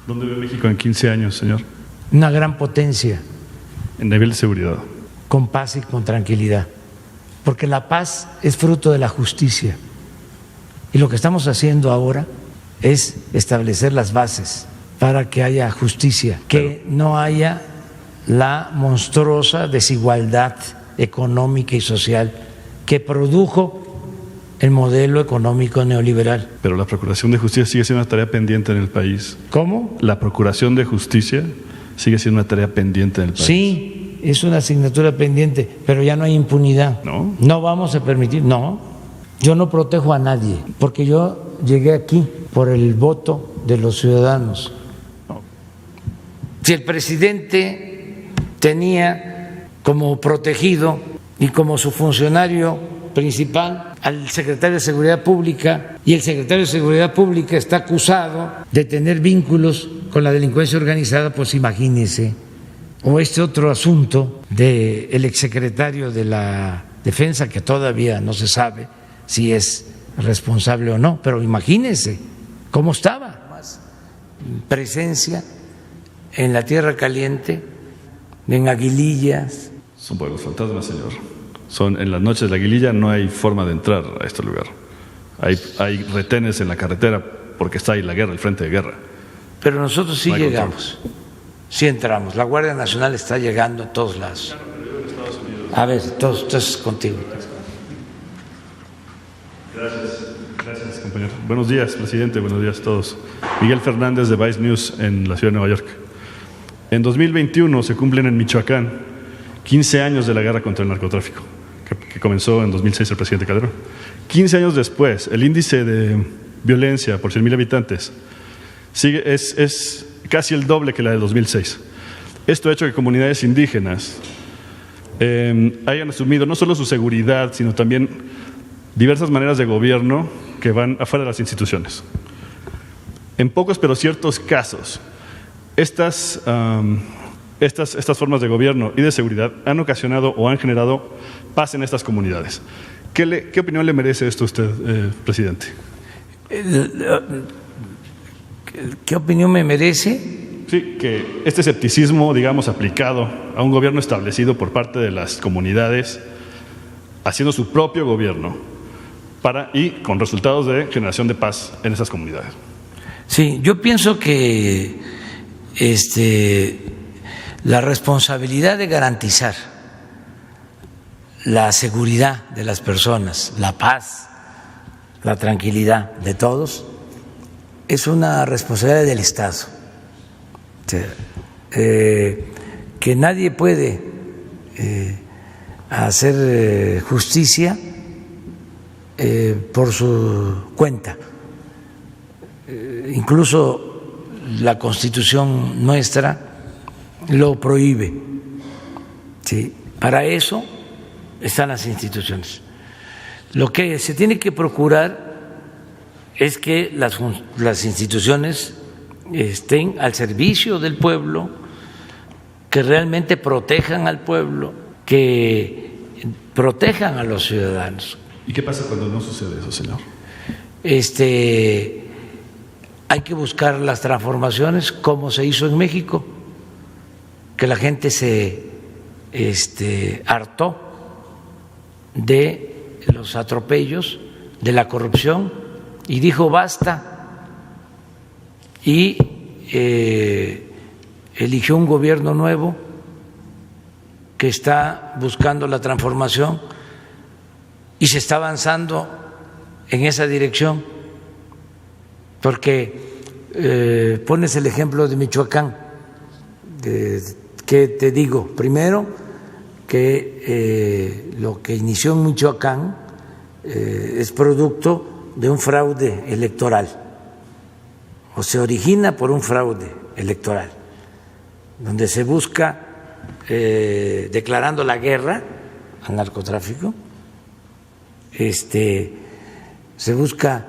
¿Dónde ve México en 15 años, señor? Una gran potencia. En nivel de seguridad. Con paz y con tranquilidad. Porque la paz es fruto de la justicia. Y lo que estamos haciendo ahora es establecer las bases para que haya justicia, que no haya la monstruosa desigualdad económica y social que produjo el modelo económico neoliberal. Pero la Procuración de Justicia sigue siendo una tarea pendiente en el país. ¿Cómo? La Procuración de Justicia sigue siendo una tarea pendiente en el país. Sí, es una asignatura pendiente, pero ya no hay impunidad. ¿No? No vamos a permitir, no. Yo no protejo a nadie, porque yo llegué aquí por el voto de los ciudadanos. No. Si el presidente tenía como protegido y como su funcionario principal al secretario de Seguridad Pública, y el secretario de Seguridad Pública está acusado de tener vínculos con la delincuencia organizada, pues imagínese. O este otro asunto del exsecretario de la Defensa, que todavía no se sabe si es responsable o no, pero imagínense cómo estaba. Presencia en la Tierra Caliente, en Aguilillas. Son pueblos fantasmas, señor. En las noches de la Aguililla no hay forma de entrar a este lugar. Hay retenes en la carretera porque está ahí la guerra, el frente de guerra. Pero nosotros sí no llegamos, sí entramos. La Guardia Nacional está llegando a todos lados. A ver, entonces contigo. Gracias, compañero. Buenos días, presidente. Buenos días a todos. Miguel Fernández de Vice News en la ciudad de Nueva York. En 2021 se cumplen en Michoacán 15 años de la guerra contra el narcotráfico, que comenzó en 2006 el presidente Calderón. 15 años después, el índice de violencia por 100.000 habitantes es casi el doble que la de 2006. Esto ha hecho que comunidades indígenas hayan asumido no solo su seguridad, sino también diversas maneras de gobierno que van afuera de las instituciones. En pocos pero ciertos casos, estas formas de gobierno y de seguridad han ocasionado o han generado paz en estas comunidades. ¿Qué opinión le merece esto a usted, presidente? ¿Qué opinión me merece? Sí, que este escepticismo, digamos, aplicado a un gobierno establecido por parte de las comunidades, haciendo su propio gobierno, y con resultados de generación de paz en esas comunidades. Sí, yo pienso que la responsabilidad de garantizar la seguridad de las personas, la paz, la tranquilidad de todos, es una responsabilidad del Estado. Que nadie puede hacer justicia por su cuenta. Incluso la Constitución nuestra lo prohíbe. ¿Sí? Para eso están las instituciones. Lo que se tiene que procurar es que las instituciones estén al servicio del pueblo, que realmente protejan al pueblo, que protejan a los ciudadanos. ¿Y qué pasa cuando no sucede eso, señor? Hay que buscar las transformaciones como se hizo en México, que la gente se hartó de los atropellos, de la corrupción, y dijo basta, y eligió un gobierno nuevo que está buscando la transformación y se está avanzando en esa dirección, porque pones el ejemplo de Michoacán, que te digo, primero que lo que inició en Michoacán es producto de un fraude electoral, o se origina por un fraude electoral, donde se busca, declarando la guerra al narcotráfico, se busca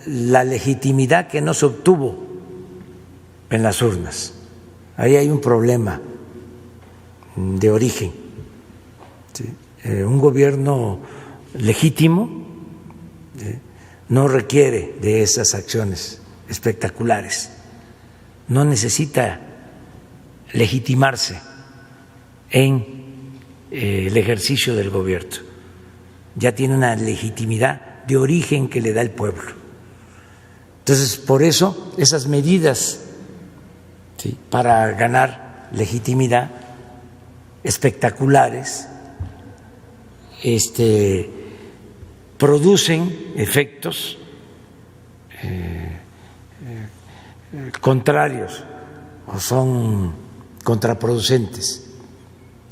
la legitimidad que no se obtuvo en las urnas. Ahí hay un problema de origen. ¿Sí? Un gobierno legítimo no requiere de esas acciones espectaculares. no necesita legitimarse en el ejercicio del gobierno, ya tiene una legitimidad de origen que le da el pueblo. Entonces, por eso esas medidas, ¿sí?, para ganar legitimidad, espectaculares, producen efectos contrarios o son contraproducentes,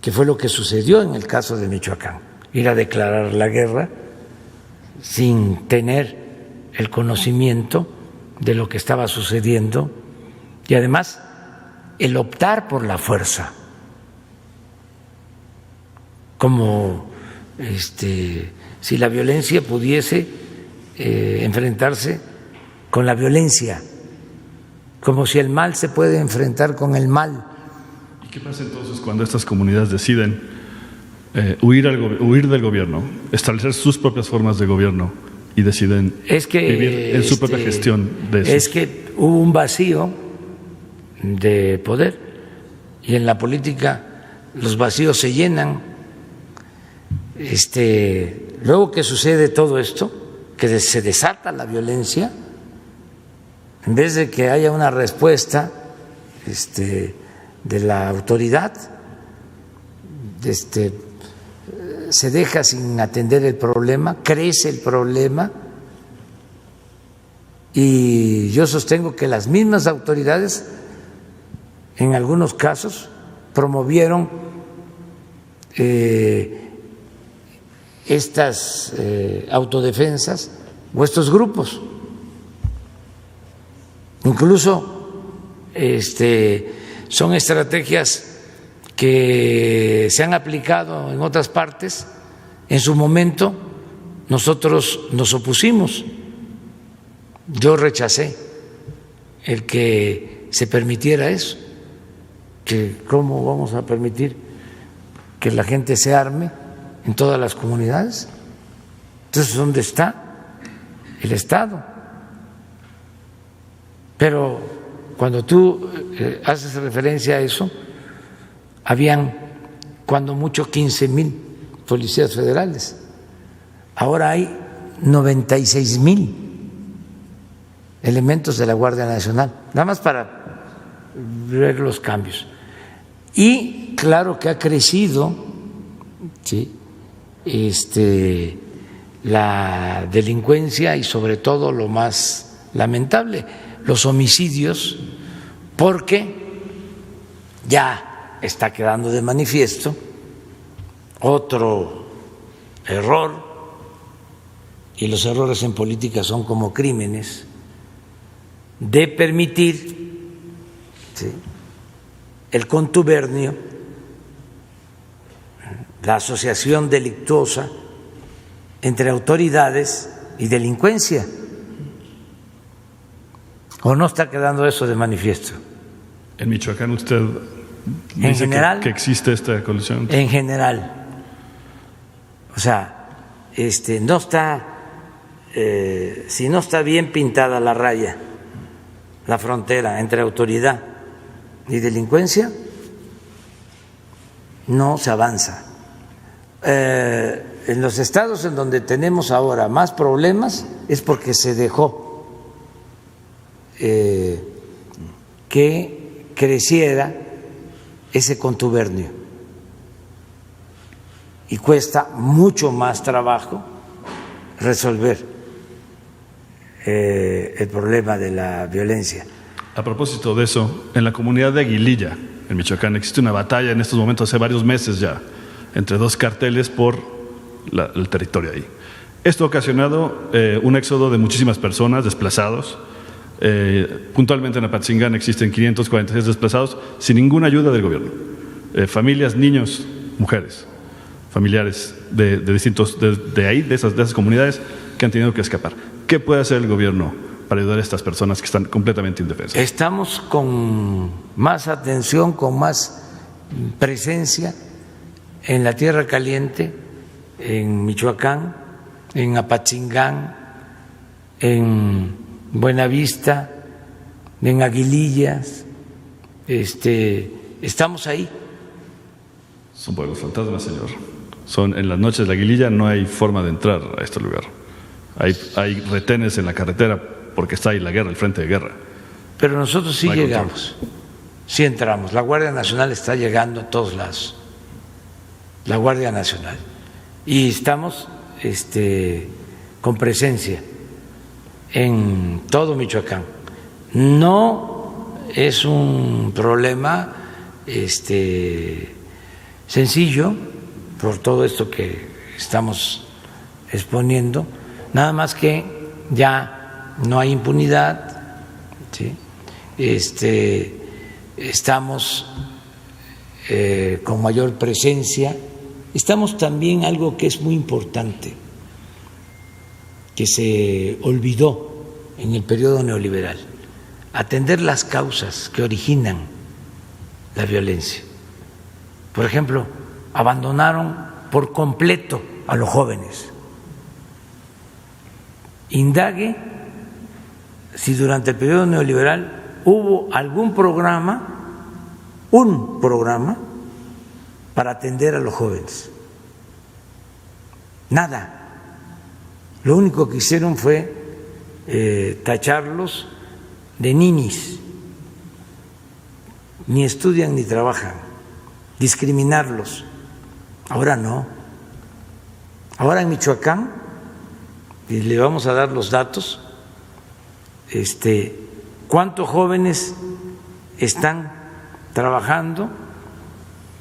que fue lo que sucedió en el caso de Michoacán. Ir a declarar la guerra sin tener el conocimiento de lo que estaba sucediendo y además el optar por la fuerza, como si la violencia pudiese enfrentarse con la violencia, como si el mal se puede enfrentar con el mal. ¿Y qué pasa entonces cuando estas comunidades deciden huir del gobierno, establecer sus propias formas de gobierno y deciden vivir en su propia gestión de eso? Es que hubo un vacío de poder y en la política los vacíos se llenan. Luego que sucede todo esto, que se desata la violencia, en vez de que haya una respuesta de la autoridad, se deja sin atender el problema, crece el problema, y yo sostengo que las mismas autoridades en algunos casos promovieron estas autodefensas o estos grupos. Incluso son estrategias que se han aplicado en otras partes. En su momento nosotros nos opusimos, yo rechacé el que se permitiera eso, que cómo vamos a permitir que la gente se arme en todas las comunidades. Entonces, ¿dónde está el Estado? Pero cuando tú haces referencia a eso, habían cuando mucho 15,000 policías federales, ahora hay 96,000 elementos de la Guardia Nacional, nada más para ver los cambios. Y claro que ha crecido, ¿sí?, la delincuencia y sobre todo lo más lamentable, los homicidios, porque ya está quedando de manifiesto otro error, y los errores en política son como crímenes, de permitir, ¿sí?, el contubernio, la asociación delictuosa entre autoridades y delincuencia. ¿O no está quedando eso de manifiesto? En Michoacán usted dice que existe esta colusión. En general. O sea, no está, si no está bien pintada la raya, la frontera entre autoridad y delincuencia, no se avanza. En los estados en donde tenemos ahora más problemas es porque se dejó que creciera ese contubernio y cuesta mucho más trabajo resolver el problema de la violencia. A propósito de eso, en la comunidad de Aguililla, en Michoacán, existe una batalla en estos momentos, hace varios meses ya, entre dos carteles por el territorio ahí. Esto ha ocasionado un éxodo de muchísimas personas desplazados. Puntualmente en Apatzingán existen 546 desplazados sin ninguna ayuda del gobierno. Familias, niños, mujeres, familiares de distintos, de esas comunidades que han tenido que escapar. ¿Qué puede hacer el gobierno para ayudar a estas personas que están completamente indefensas? Estamos con más atención, con más presencia en la Tierra Caliente, en Michoacán, en Apatzingán, en Buenavista, en Aguilillas, estamos ahí. Son pueblos fantasmas, señor. En las noches de la Aguililla no hay forma de entrar a este lugar. Hay retenes en la carretera porque está ahí la guerra, el frente de guerra. Pero nosotros sí llegamos, sí entramos. La Guardia Nacional está llegando a todos lados. La Guardia Nacional. Y estamos con presencia en todo Michoacán. No es un problema sencillo por todo esto que estamos exponiendo, nada más que ya no hay impunidad, ¿sí? Estamos con mayor presencia, estamos también algo que es muy importante, que se olvidó en el periodo neoliberal, atender las causas que originan la violencia. Por ejemplo, abandonaron por completo a los jóvenes. Indague si durante el periodo neoliberal hubo algún programa, un programa para atender a los jóvenes. Nada. Lo único que hicieron fue tacharlos de ninis, ni estudian ni trabajan, discriminarlos. Ahora no. Ahora en Michoacán, y le vamos a dar los datos, ¿cuántos jóvenes están trabajando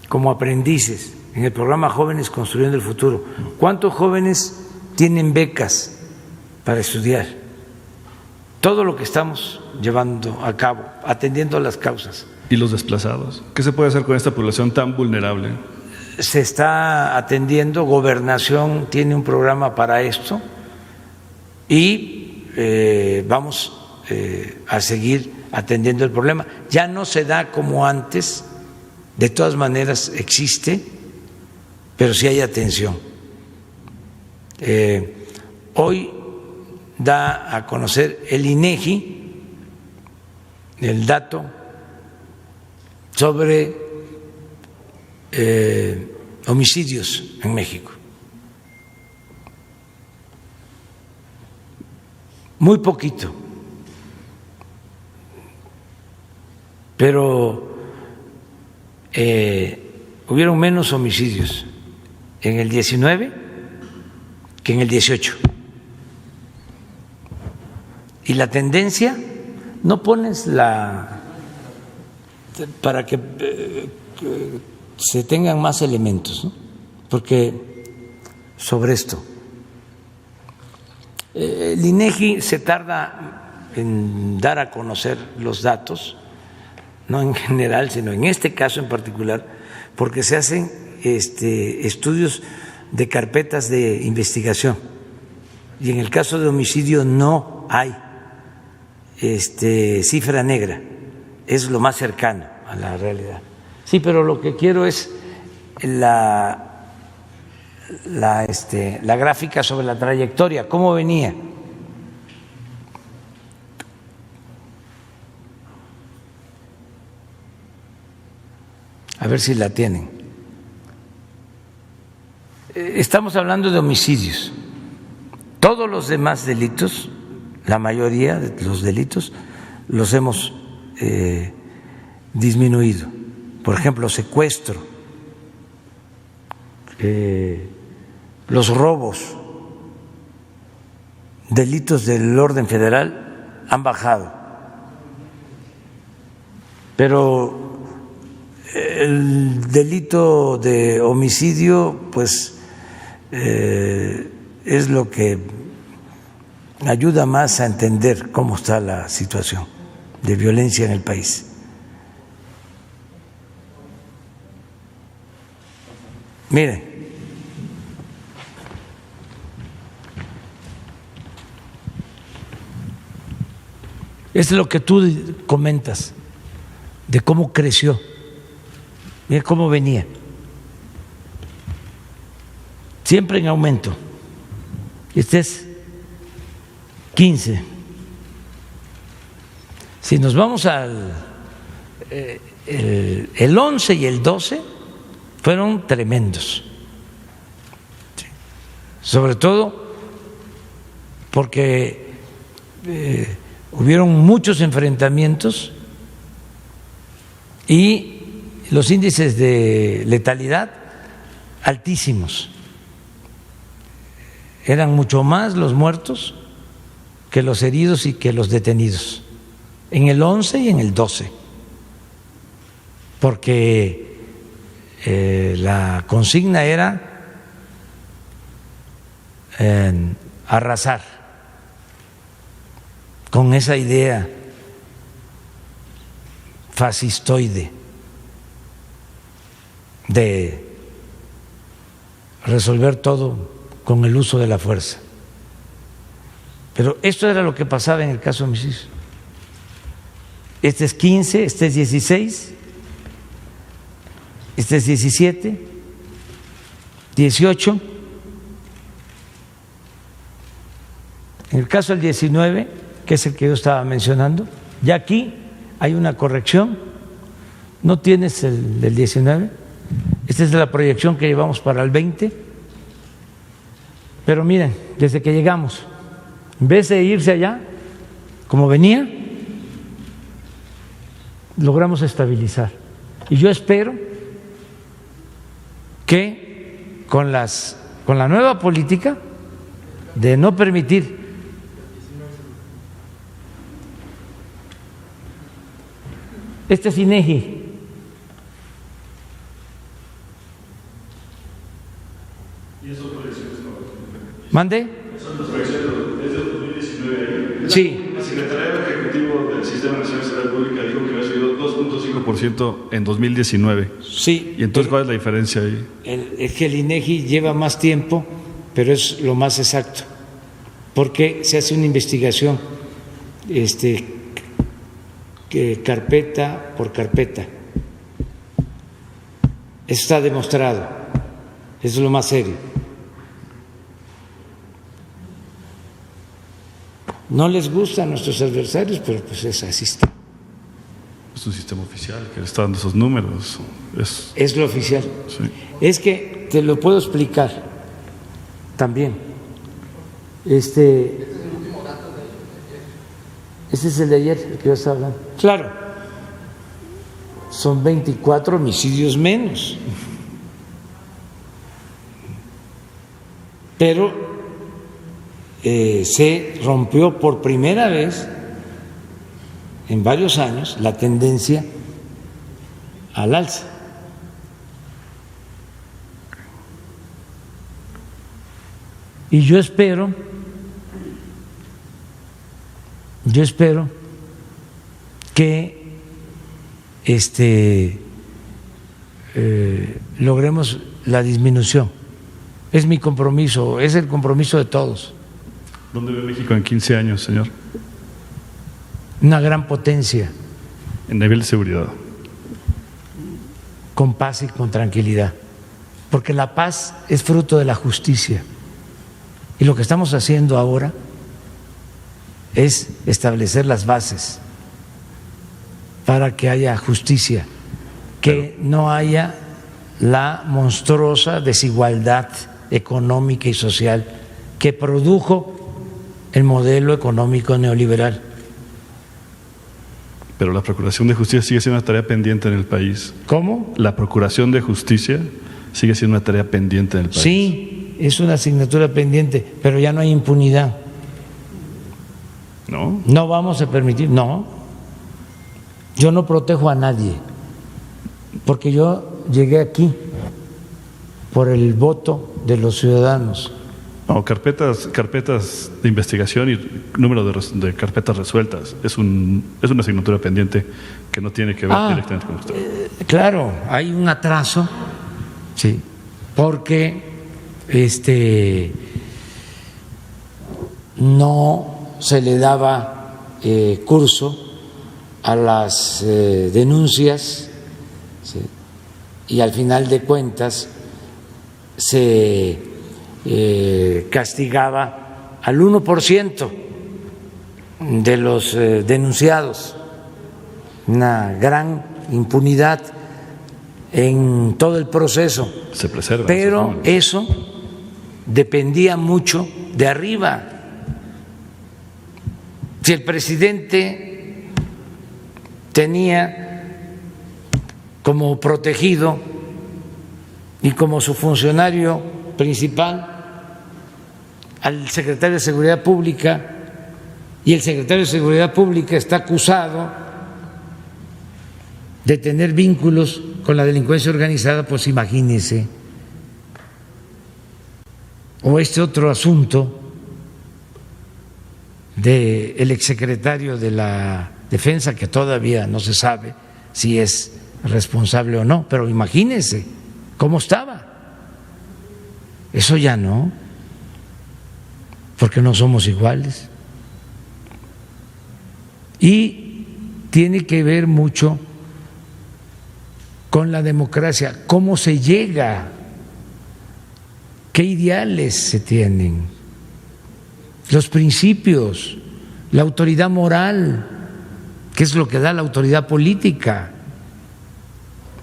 como aprendices en el programa Jóvenes Construyendo el Futuro? ¿Cuántos jóvenes tienen becas para estudiar? Todo lo que estamos llevando a cabo, atendiendo las causas. ¿Y los desplazados? ¿Qué se puede hacer con esta población tan vulnerable? Se está atendiendo, Gobernación tiene un programa para esto y vamos a seguir atendiendo el problema. Ya no se da como antes, de todas maneras existe, pero sí hay atención. Hoy da a conocer el INEGI el dato sobre homicidios en México. Muy poquito, pero hubieron menos homicidios en el 19 que en el 18. Y la tendencia, no pones para que se tengan más elementos, ¿no? Porque sobre esto el INEGI se tarda en dar a conocer los datos, no en general, sino en este caso en particular, porque se hacen estudios de carpetas de investigación y en el caso de homicidio no hay cifra negra, es lo más cercano a la realidad. Sí, pero lo que quiero es la gráfica sobre la trayectoria, cómo venía. A ver si la tienen. Estamos hablando de homicidios. Todos los demás delitos, la mayoría de los delitos, los hemos disminuido. Por ejemplo, secuestro, los robos, delitos del orden federal han bajado. Pero el delito de homicidio, pues, es lo que ayuda más a entender cómo está la situación de violencia en el país. Miren, es lo que tú comentas de cómo creció, mira cómo venía, siempre en aumento. Este es 15. Si nos vamos al el 11 y el 12 fueron tremendos, sobre todo porque hubieron muchos enfrentamientos y los índices de letalidad altísimos. Eran mucho más los muertos que los heridos y que los detenidos, en el 11 y en el 12, porque la consigna era arrasar con esa idea fascistoide de resolver todo con el uso de la fuerza. Pero esto era lo que pasaba en el caso de homicidios. Este es 15, este es 16, este es 17, 18. En el caso del 19, que es el que yo estaba mencionando, ya aquí hay una corrección. No tienes el del 19, esta es la proyección que llevamos para el 20. Pero miren, desde que llegamos, en vez de irse allá, como venía, logramos estabilizar. Y yo espero que con la nueva política de no permitir este es INEGI. ¿Y eso proyecciones? ¿Mande? Son las proyecciones desde 2019. Sí. El secretario ejecutivo del Sistema Nacional de Seguridad Pública dijo que había subido 2.5% en 2019. Sí. ¿Y entonces cuál es la diferencia ahí? Es que el INEGI lleva más tiempo, pero es lo más exacto, porque se hace una investigación que carpeta por carpeta. Eso está demostrado, eso es lo más serio. No les gusta a nuestros adversarios, pero pues es así está. Es un sistema oficial que le está dando esos números. Es lo oficial. Sí. Es que te lo puedo explicar también. Este es el de ayer, el que yo estaba hablando. Claro, son 24 homicidios menos, pero se rompió por primera vez en varios años la tendencia al alza. Y yo espero que logremos la disminución. Es mi compromiso, es el compromiso de todos. ¿Dónde ve México en 15 años, señor? Una gran potencia. En nivel de seguridad. Con paz y con tranquilidad. Porque la paz es fruto de la justicia. Y lo que estamos haciendo ahora es establecer las bases para que haya justicia, que no haya la monstruosa desigualdad económica y social que produjo el modelo económico neoliberal. Pero la Procuración de Justicia sigue siendo una tarea pendiente en el país. ¿Cómo? La Procuración de Justicia sigue siendo una tarea pendiente en el país. Sí, es una asignatura pendiente, pero ya no hay impunidad. ¿No? No vamos a permitir, no. Yo no protejo a nadie, porque yo llegué aquí por el voto de los ciudadanos. No, carpetas de investigación y número de carpetas resueltas. Es una asignatura pendiente que no tiene que ver directamente con usted. Claro, hay un atraso, sí, porque no se le daba curso a las denuncias, ¿sí? Y al final de cuentas se castigaba al 1% de los denunciados. una gran impunidad en todo el proceso. Se preserva. Pero eso dependía mucho de arriba. Si el presidente tenía como protegido y como su funcionario principal al secretario de Seguridad Pública, y el secretario de Seguridad Pública está acusado de tener vínculos con la delincuencia organizada, pues imagínese. O este otro asunto del exsecretario de la Defensa, que todavía no se sabe si es responsable o no, pero imagínense cómo estaba. Eso ya no, porque no somos iguales. Y tiene que ver mucho con la democracia, cómo se llega, qué ideales se tienen, los principios, la autoridad moral, que es lo que da la autoridad política.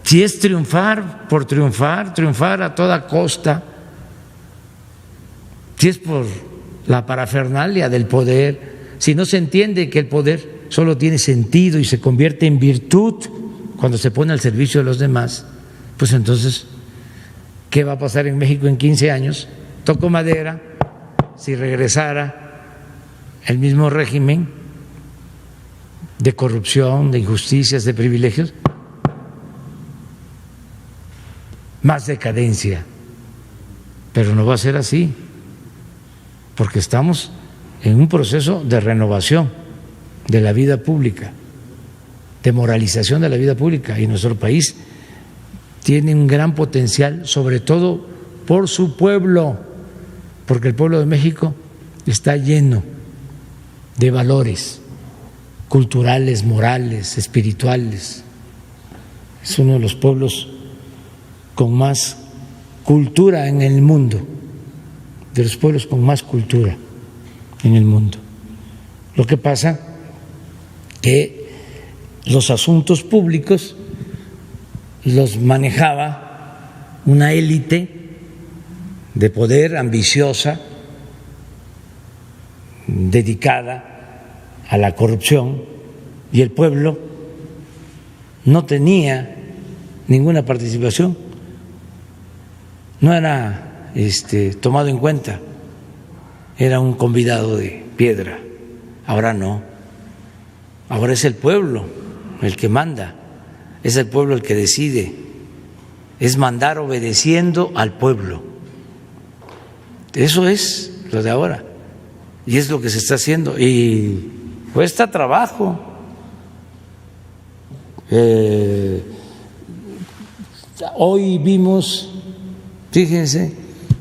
Si es triunfar por triunfar, triunfar a toda costa, si es por la parafernalia del poder, si no se entiende que el poder solo tiene sentido y se convierte en virtud cuando se pone al servicio de los demás, pues entonces, ¿qué va a pasar en México en 15 años? Toco madera, si regresara el mismo régimen de corrupción, de injusticias, de privilegios, más decadencia. Pero no va a ser así, porque estamos en un proceso de renovación de la vida pública, de moralización de la vida pública, y nuestro país tiene un gran potencial, sobre todo por su pueblo, porque el pueblo de México está lleno de valores culturales, morales, espirituales. Es uno de los pueblos con más cultura en el mundo, de los pueblos con más cultura en el mundo. Lo que pasa que los asuntos públicos los manejaba una élite de poder ambiciosa, dedicada a la corrupción, y el pueblo no tenía ninguna participación, no era tomado en cuenta, era un convidado de piedra. Ahora no, ahora es el pueblo el que manda, es el pueblo el que decide, es mandar obedeciendo al pueblo. Eso es lo de ahora y es lo que se está haciendo, y cuesta trabajo. Hoy vimos, fíjense,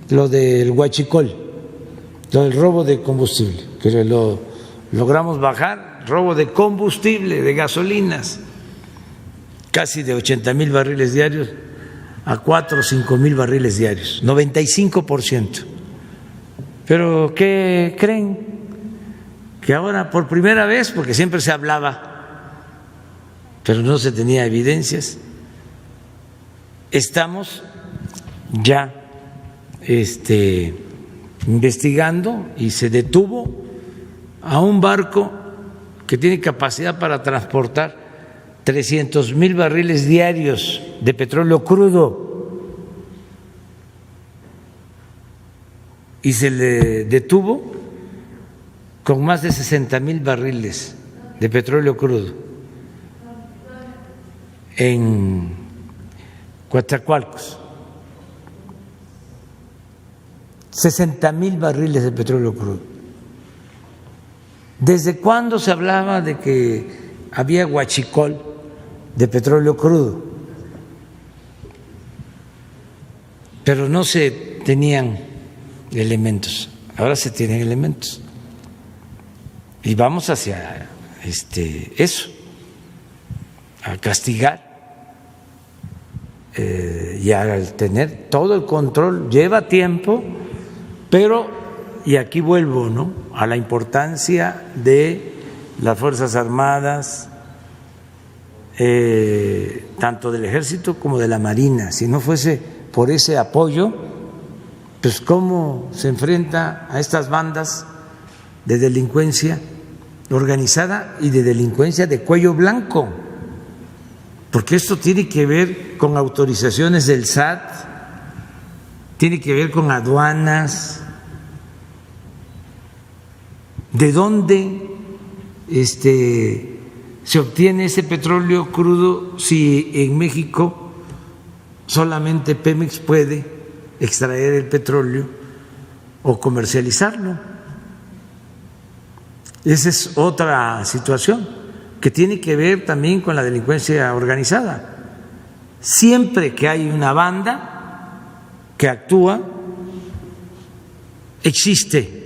lo del huachicol, lo del robo de combustible, que lo logramos bajar, robo de combustible, de gasolinas, casi de 80,000 barriles diarios a 4 o 5,000 barriles diarios, 95%. Pero ¿qué creen? Que ahora por primera vez, porque siempre se hablaba, pero no se tenía evidencias, estamos ya investigando, y se detuvo a un barco que tiene capacidad para transportar 300,000 barriles diarios de petróleo crudo, y se le detuvo con más de 60,000 barriles de petróleo crudo en Coatzacoalcos. 60,000 barriles de petróleo crudo. ¿Desde cuándo se hablaba de que había huachicol de petróleo crudo? Pero no se tenían elementos. Ahora se tienen elementos. Y vamos hacia eso, a castigar. Y al tener todo el control lleva tiempo, pero, y aquí vuelvo, ¿no?, a la importancia de las Fuerzas Armadas, tanto del Ejército como de la Marina. Si no fuese por ese apoyo, pues cómo se enfrenta a estas bandas de delincuencia organizada y de delincuencia de cuello blanco, porque esto tiene que ver con autorizaciones del SAT, tiene que ver con aduanas. ¿De dónde se obtiene ese petróleo crudo si en México solamente Pemex puede extraer el petróleo o comercializarlo? Esa es otra situación que tiene que ver también con la delincuencia organizada. Siempre que hay una banda que actúa, existe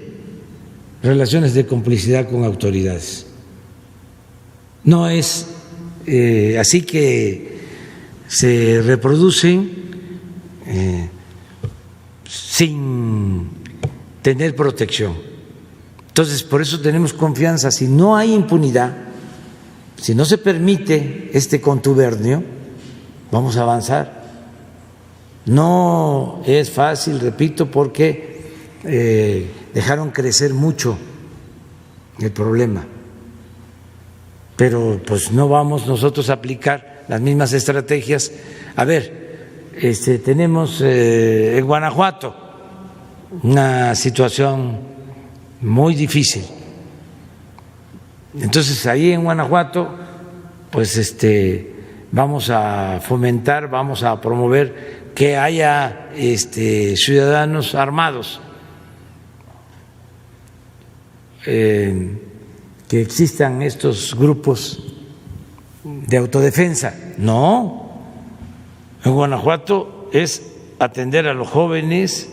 relaciones de complicidad con autoridades. No es así que se reproducen sin tener protección. Entonces, por eso tenemos confianza. Si no hay impunidad, si no se permite este contubernio, vamos a avanzar. No es fácil, repito, porque dejaron crecer mucho el problema, pero pues no vamos nosotros a aplicar las mismas estrategias. A ver, tenemos en Guanajuato una situación muy difícil. Entonces ahí en Guanajuato pues vamos a fomentar, vamos a promover que haya ciudadanos armados, que existan estos grupos de autodefensa. No, en Guanajuato es atender a los jóvenes,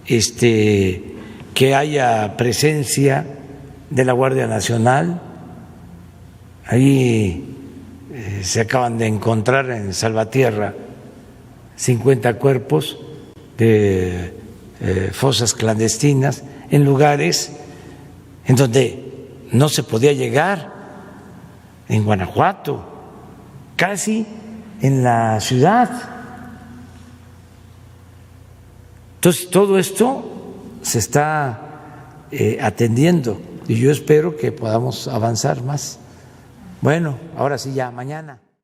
que haya presencia de la Guardia Nacional. Ahí se acaban de encontrar en Salvatierra 50 cuerpos de fosas clandestinas en lugares en donde no se podía llegar, en Guanajuato, casi en la ciudad. Entonces, todo esto se está atendiendo y yo espero que podamos avanzar más. Bueno, ahora sí, ya mañana.